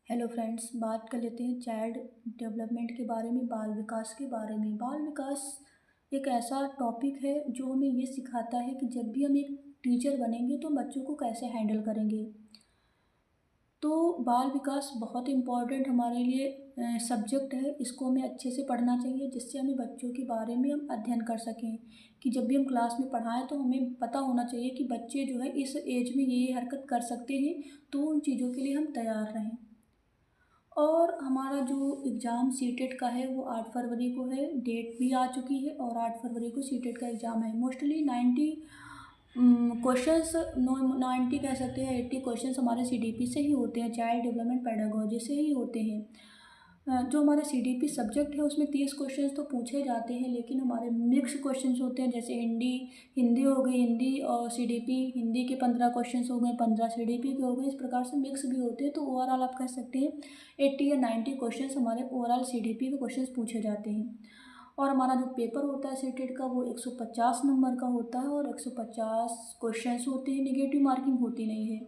Hello friends, बात कर लेते हैं चाइल्ड डेवलपमेंट के बारे में, बाल विकास के बारे में। बाल विकास एक ऐसा टॉपिक है जो हमें ये सिखाता है कि जब भी हम एक टीचर बनेंगे तो बच्चों को कैसे हैंडल करेंगे। तो बाल विकास बहुत इम्पॉर्टेंट हमारे लिए सब्जेक्ट है। इसको हमें अच्छे से पढ़ना चाहिए जिससे हमें बच्चों के बारे में हम अध्ययन कर सकें कि जब भी हम क्लास में पढ़ाएं तो हमें पता होना चाहिए कि बच्चे जो है इस एज में ये हरकत कर सकते हैं, तो उन चीज़ों के लिए हम तैयार रहें। और हमारा जो एग्ज़ाम सीटेट का है वो 8 फरवरी को है। डेट भी आ चुकी है और 8 फरवरी को सीटेट का एग्ज़ाम है। मोस्टली 90 क्वेश्चंस, 90 कह सकते हैं, 80 क्वेश्चंस हमारे सीडीपी से ही होते हैं, चाइल्ड डेवलपमेंट पेडागोजी से ही होते हैं। जो हमारे सीडीपी सब्जेक्ट है उसमें 30 क्वेश्चंस तो पूछे जाते हैं, लेकिन हमारे मिक्स क्वेश्चंस होते हैं। जैसे हिंदी हिंदी हो गई, हिंदी और सीडीपी, हिंदी के 15 क्वेश्चंस हो गए, 15 सीडीपी के हो गए। इस प्रकार से मिक्स भी होते हैं। तो ओवरऑल आप कह सकते हैं 80 या 90 क्वेश्चंस हमारे ओवरऑल सीडीपी के क्वेश्चंस पूछे जाते हैं। और हमारा जो पेपर होता है सीटेट का वो 150 नंबर का होता है और 150 क्वेश्चंस होते हैं, नेगेटिव मार्किंग होती नहीं है।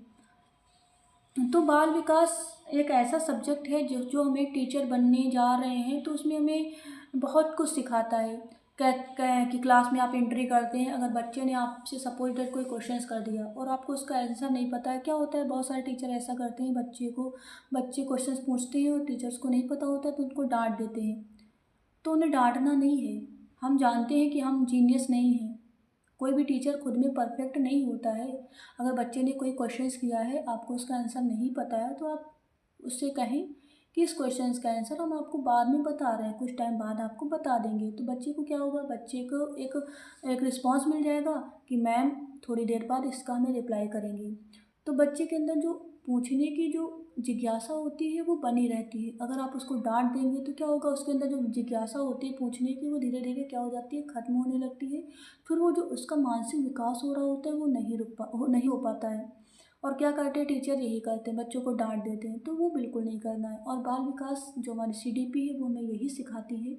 तो बाल विकास एक ऐसा सब्जेक्ट है जो जो हमें टीचर बनने जा रहे हैं तो उसमें हमें बहुत कुछ सिखाता है। कि क्लास में आप एंट्री करते हैं, अगर बच्चे ने आपसे सपोज दैट कोई क्वेश्चंस कर दिया और आपको उसका आंसर नहीं पता है, क्या होता है बहुत सारे टीचर ऐसा करते हैं, बच्चे क्वेश्चंस पूछते हैं और टीचर्स को नहीं पता होता तो उनको डांट देते हैं। तो उन्हें डांटना नहीं है। हम जानते हैं कि हम जीनियस नहीं हैं। कोई भी टीचर खुद में परफेक्ट नहीं होता है। अगर बच्चे ने कोई क्वेश्चंस किया है, आपको उसका आंसर नहीं पता है, तो आप उससे कहें कि इस क्वेश्चंस का आंसर हम आपको बाद में बता रहे हैं, कुछ टाइम बाद आपको बता देंगे। तो बच्चे को क्या होगा, बच्चे को एक एक रिस्पॉन्स मिल जाएगा कि मैम थोड़ी देर बाद इसका हमें रिप्लाई करेंगे। तो बच्चे के अंदर जो पूछने की जो जिज्ञासा होती है वो बनी रहती है। अगर आप उसको डांट देंगे तो क्या होगा, उसके अंदर जो जिज्ञासा होती है पूछने की वो धीरे धीरे क्या हो जाती है, ख़त्म होने लगती है। फिर वो जो उसका मानसिक विकास हो रहा होता है वो नहीं हो पाता है। और क्या करते हैं टीचर, यही करते हैं, बच्चों को डांट देते हैं। तो वो बिल्कुल नहीं करना है। और बाल विकास जो हमारी सीडीपी है वो हमें यही सिखाती है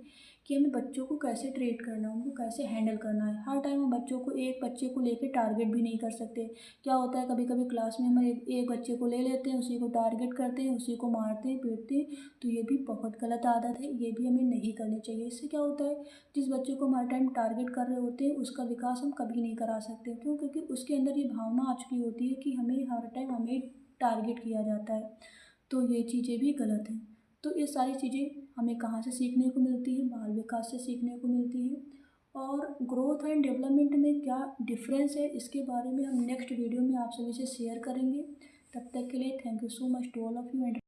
कि हमें बच्चों को कैसे ट्रीट करना है, उनको कैसे हैंडल करना है। हर टाइम हम बच्चों को एक बच्चे को लेकर टारगेट भी नहीं कर सकते। क्या होता है, कभी कभी क्लास में हम एक बच्चे को ले लेते हैं, उसी को टारगेट करते हैं, उसी को मारते हैं, पीटते हैं। तो ये भी बहुत गलत आदत है, ये भी हमें नहीं करनी चाहिए। इससे क्या होता है, जिस बच्चे को हम हर टाइम टारगेट कर रहे होते हैं उसका विकास हम कभी नहीं करा सकते। क्यों? क्योंकि उसके अंदर ये भावना आ चुकी होती है कि हमें हर टाइम हमें टारगेट किया जाता है। तो ये चीज़ें भी गलत हैं। तो ये सारी चीज़ें हमें कहाँ से सीखने को मिलती है, बाल विकास से सीखने को मिलती है। और ग्रोथ एंड डेवलपमेंट में क्या डिफरेंस है, इसके बारे में हम नेक्स्ट वीडियो में आप सभी से शेयर करेंगे। तब तक के लिए thank you so much to all of you and